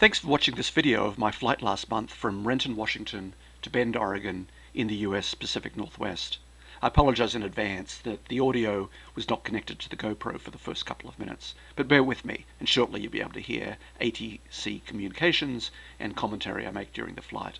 Thanks for watching this video of my flight last month from Renton, Washington to Bend, Oregon in the US Pacific Northwest. I apologize in advance that the audio was not connected to the GoPro for the first couple of minutes, but bear with me and shortly you'll be able to hear ATC communications and commentary I make during the flight.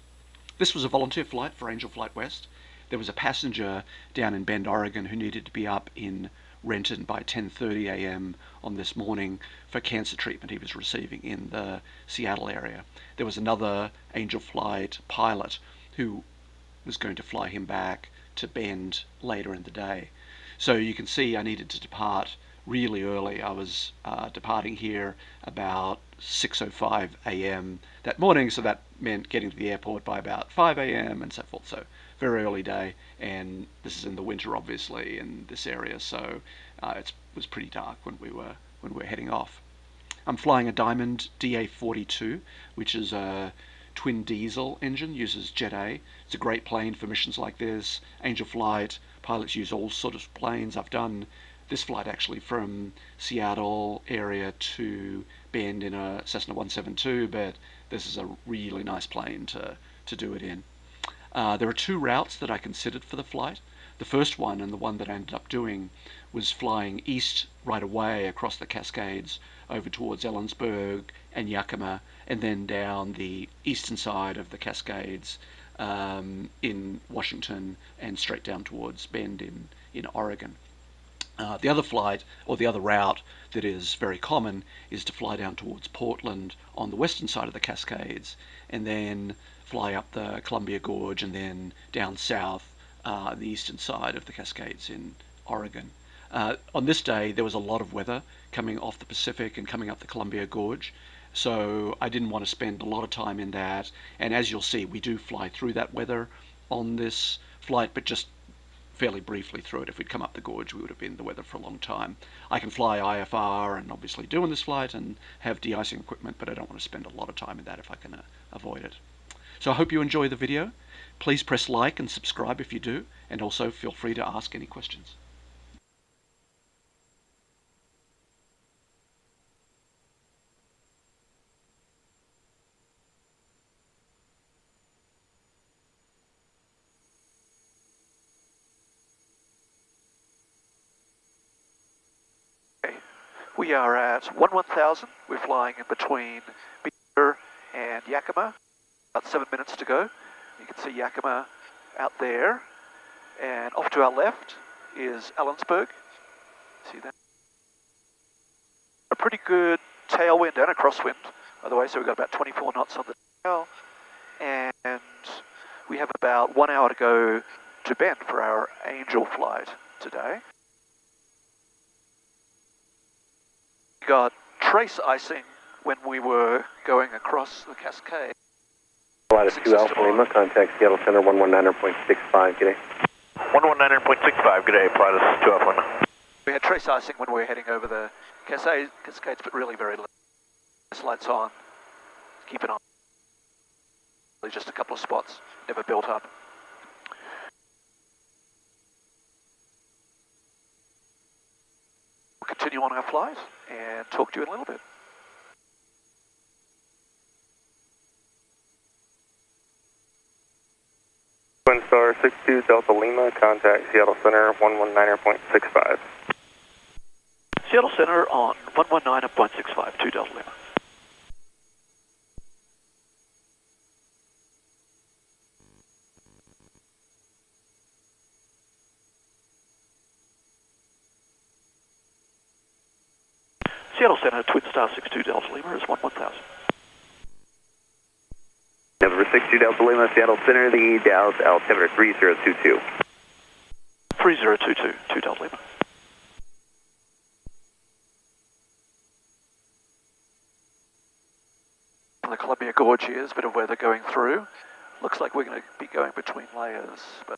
This was a volunteer flight for Angel Flight West. There was a passenger down in Bend, Oregon who needed to be up in Renton by 10:30 a.m. on this morning for cancer treatment he was receiving in the Seattle area. There was another Angel Flight pilot who was going to fly him back to Bend later in the day. So you can see I needed to depart really early. I was departing here about 6:05 a.m. that morning, so that meant getting to the airport by about 5 a.m. and so forth. So very early day, and this is in the winter obviously in this area, so it was pretty dark when we were heading off. I'm flying a Diamond DA-42, which is a twin diesel engine, uses Jet A. It's a great plane for missions like this. Angel Flight pilots use all sorts of planes. I've done this flight actually from Seattle area to Bend in a Cessna 172, but this is a really nice plane to do it in. There are two routes that I considered for the flight. The first one, and the one that I ended up doing, was flying east right away across the Cascades over towards Ellensburg and Yakima, and then down the eastern side of the Cascades in Washington and straight down towards Bend in Oregon. The other flight, or the other route that is very common, is to fly down towards Portland on the western side of the Cascades and then fly up the Columbia Gorge and then down south the eastern side of the Cascades in Oregon. On this day there was a lot of weather coming off the Pacific and coming up the Columbia Gorge, so I didn't want to spend a lot of time in that, and as you'll see we do fly through that weather on this flight, but just fairly briefly through it. If we'd come up the gorge we would have been in the weather for a long time. I can fly IFR and obviously do in this flight and have de-icing equipment, but I don't want to spend a lot of time in that if I can avoid it. So I hope you enjoy the video. Please press like and subscribe if you do, and also feel free to ask any questions. We are at 1000. We're flying in between Beaver and Yakima. About 7 minutes to go. You can see Yakima out there, and off to our left is Ellensburg. See that? A pretty good tailwind and a crosswind, by the way, so we've got about 24 knots on the tail, and we have about 1 hour to go to Bend for our Angel flight today. We got trace icing when we were going across the Cascade. Latitude 2 Alpha Lima, contact Seattle Center 119.65, good day. 119.65, good day, Pilot 2 Alpha Lima. We had trace icing when we were heading over the Cascades, but really very little. This light's on, keep it on. Just a couple of spots, never built up. We'll continue on our flight and talk to you in a little bit. Twin Star 62 Delta Lima, contact Seattle Center 119.65. Seattle Center on 119.65, 2 Delta Lima. Seattle Center, Twin Star 62 Delta Lima is 1000. Number 62 Delta Lima, Seattle Center, the Dallas altimeter 3022. 3022, 2 Delta Lima. The Columbia Gorge here is a bit of weather going through. Looks like we're going to be going between layers, but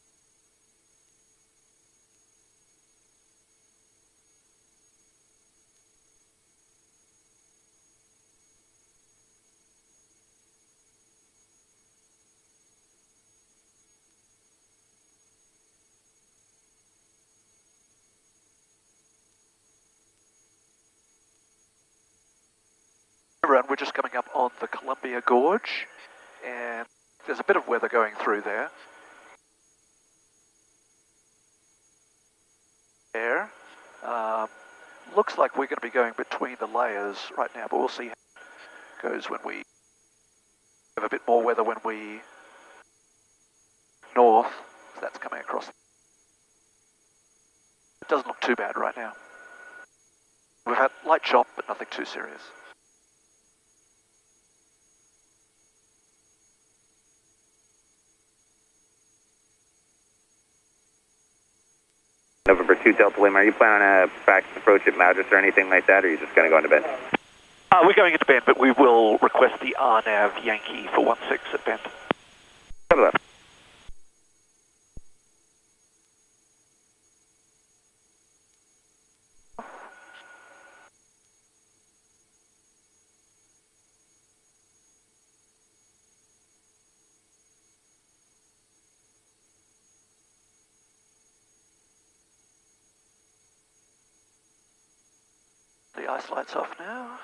everyone. We're just coming up on the Columbia Gorge, and there's a bit of weather going through there. Looks like we're going to be going between the layers right now, but we'll see how it goes when we have a bit more weather when we north. So that's coming across. It doesn't look too bad right now. We've had light chop, but nothing too serious. November 2 Delta Lima, are you planning on a practice approach at Madras or anything like that, or are you just going to go into bend? We're going into bend, but we will request the RNAV Yankee for 16 at bend. Cover that. The ice light's off now.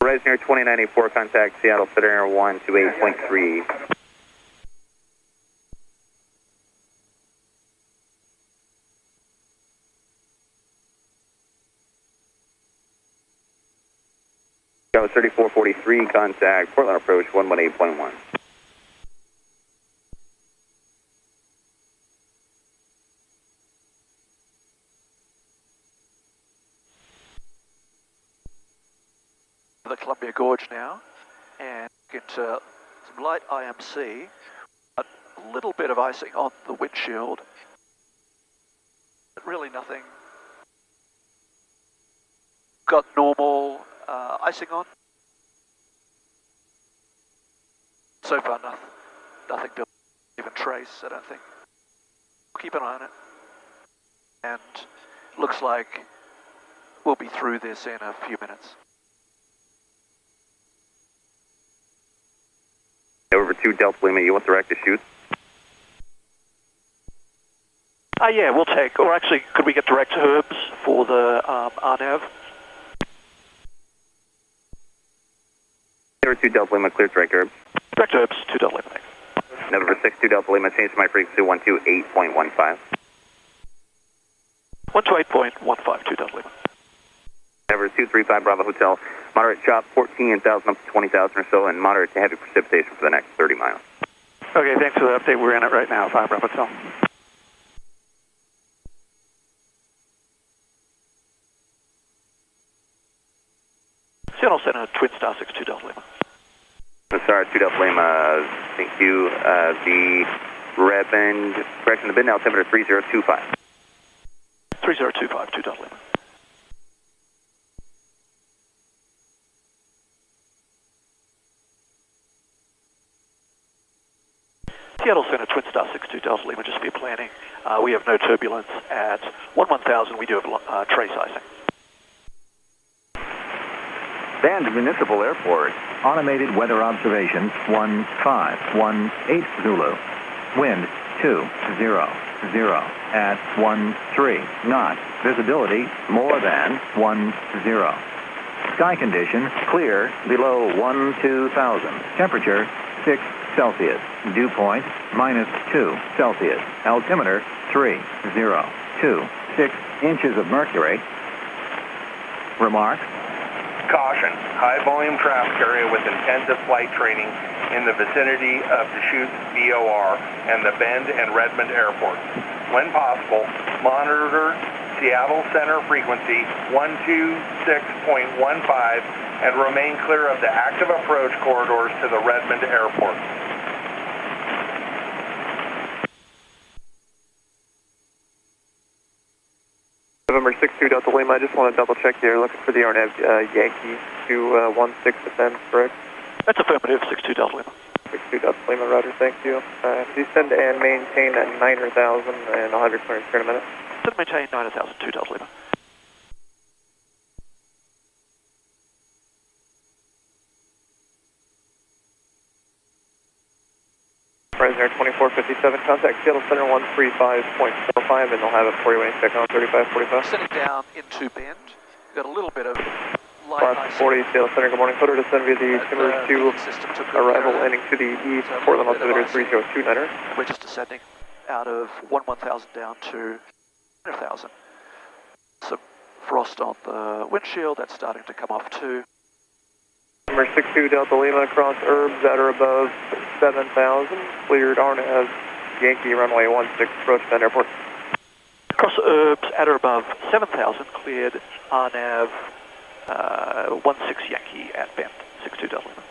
Rise near 2984, contact Seattle Center 128.3. Go 3443, contact Portland approach 118.1. The Columbia Gorge now, and into some light IMC, a little bit of icing on the windshield, but really nothing. Got normal icing on. So far, nothing to even trace, I don't think. Keep an eye on it. And looks like we'll be through this in a few minutes. Over 2 Delta Lima, you want direct to shoot? Yeah, we'll take, or actually, could we get direct herbs for the RNAV? Over 2 Delta Lima, clear direct herbs. Direct herbs, 2 Delta Lima, thanks. November 6 2 Delta Lima, change my frequency 128.15. 128.15, 2 Delta Lima. November 235 Bravo Hotel, moderate chop 14,000 up to 20,000 or so, and moderate to heavy precipitation for the next 30 miles. Okay, thanks for the update. We're in it right now, 5 Bravo Hotel. Seattle Center, Twin Star 62 Delta Lima. Star 2 Delta Lima, thank you. The Redmond, correction, the bid now altimeter 3025. 3025, 2 Delta Lima. Seattle Center, Twin Star 62 Delta Lima, just be planning. We have no turbulence at 1000. We do have trace icing. Bend Municipal Airport, automated weather observation 1518 Zulu. Wind 200 at 13 knots. Visibility more than 10. Sky condition clear below 12,000. Temperature 6 Celsius. Dew point -2 Celsius. Altimeter 3026 inches of mercury. Remarks. Caution, high volume traffic area with intensive flight training in the vicinity of Deschutes VOR and the Bend and Redmond airports. When possible, monitor Seattle Center frequency 126.15 and remain clear of the active approach corridors to the Redmond airport. November 62 Delta Lima, I just want to double check here. Looking for the RNAV Yankee to 16 descent, correct? That's affirmative, 62 Delta Lima. 62 Delta Lima, roger, thank you. Descend and maintain at 9,000 and I'll have your clearance here in a minute. Descend and maintain 9,000, 2 Delta Lima. Prisoner 2457, contact Seattle Center 135.45 and they'll have it for you when you check on 3545. Sitting down into bend, you've got a little bit of light. Class 40, Seattle Center, good morning. Code to descend via the Timber 2 arrival landing to the east, Portland altimeter 3029er. We're just descending out of 1,000 down to 1,000. Some frost on the windshield, that's starting to come off too. Number 62 Delta Lima across Herbs at or above 7,000. Cleared RNAV Yankee runway 16 approach Bend Airport. Across Herbs at or above 7,000, cleared RNAV 16 Yankee at Bend, 62 Delta Lima.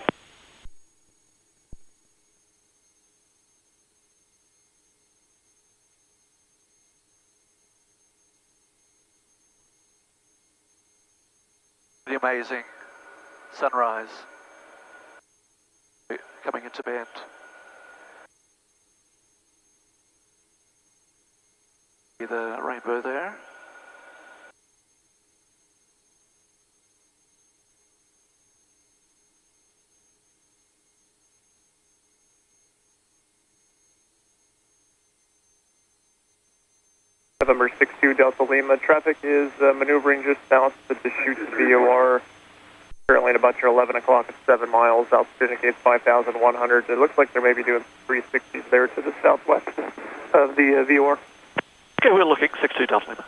The amazing sunrise coming into Bend. See the rainbow there. November 62 Delta Lima. Traffic is maneuvering just south of the Deschutes VOR. Currently at about your 11 o'clock at 7 miles. Altitude indicates 5,100. It looks like they may be doing 360s there to the southwest of the VOR. Okay, we're looking 62 Delta Lima.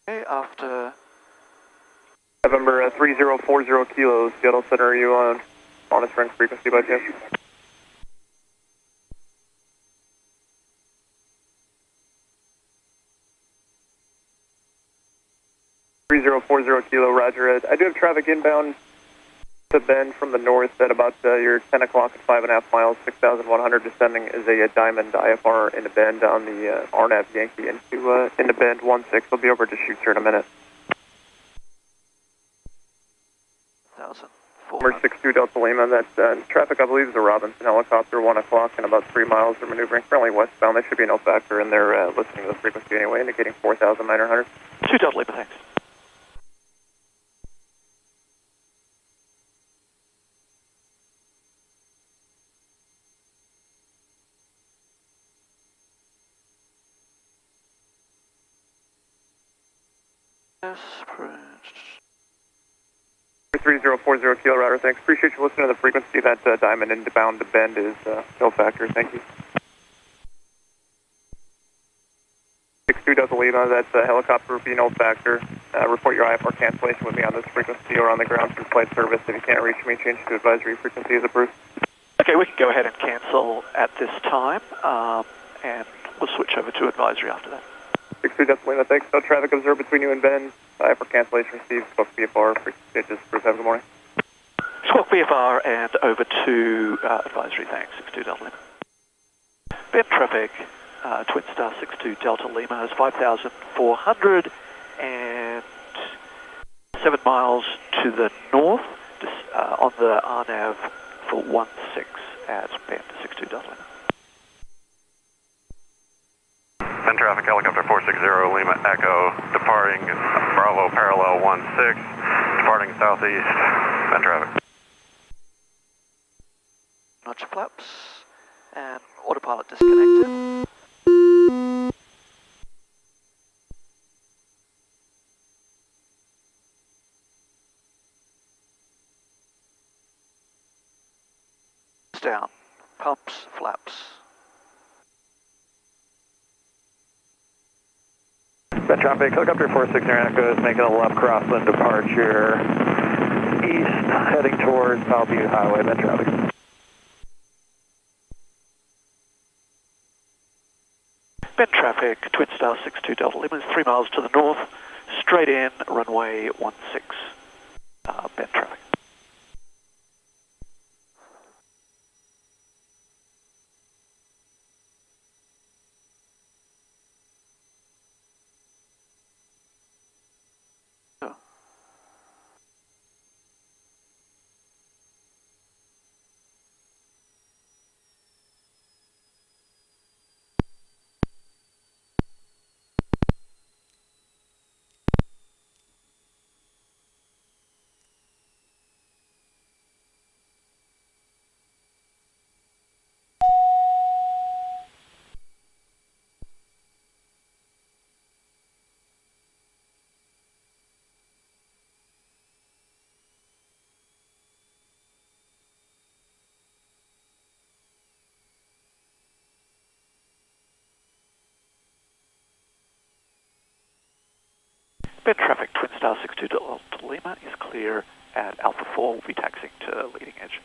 Okay, after November 3040 kilos. Seattle Center, are you on honest range frequency by chance? 3040 kilo, roger. I do have traffic inbound to Bend from the north at about your 10 o'clock at 5.5 miles, 6,100 descending is a Diamond IFR into Bend on the RNAV Yankee into Bend 16. We'll be over to shoot here in a minute. 62 Delta Lima, that traffic I believe is a Robinson helicopter, 1 o'clock and about 3 miles. They're maneuvering currently westbound. They should be no factor in their listening to the frequency anyway, indicating 4,900. 2 Delta Lima, thanks. Yes, 3040 kilo, router, thanks. Appreciate you listening to the frequency. That Diamond inbound to Bend is no factor, thank you. 62 Delta Lima, that helicopter would be no factor. Report your IFR cancellation with me on this frequency or on the ground through flight service. If you can't reach me, change to advisory frequency as approved. Okay, we can go ahead and cancel at this time, and we'll switch over to advisory after that. 62 Delta Lima, thanks. No traffic observed between you and Bend. IFR cancellation received. Squawk VFR, frequency changes approved. Have a good morning. Squawk VFR and over to advisory, thanks. 62 Delta Lima. Bend traffic, Twin Star 62 Delta Lima has 5,407 miles to the north on the RNAV for 16 at Bend, 62 Delta Lima. Bend traffic, helicopter 460 Lima Echo, departing Bravo parallel 16, departing southeast, Bend traffic. Notch flaps, and autopilot disconnected. Down, pumps, flaps. Bend traffic, helicopter 460 Echo is making a left crosswind departure east, heading towards South Butte Highway. Bend traffic. Bend traffic, Twin Star 62 Delta Lima is 3 miles to the north, straight in, runway 16, Bend traffic. Bend traffic, Twin Star 62 Delta Lima is clear at Alpha 4. We'll be taxiing to leading edge.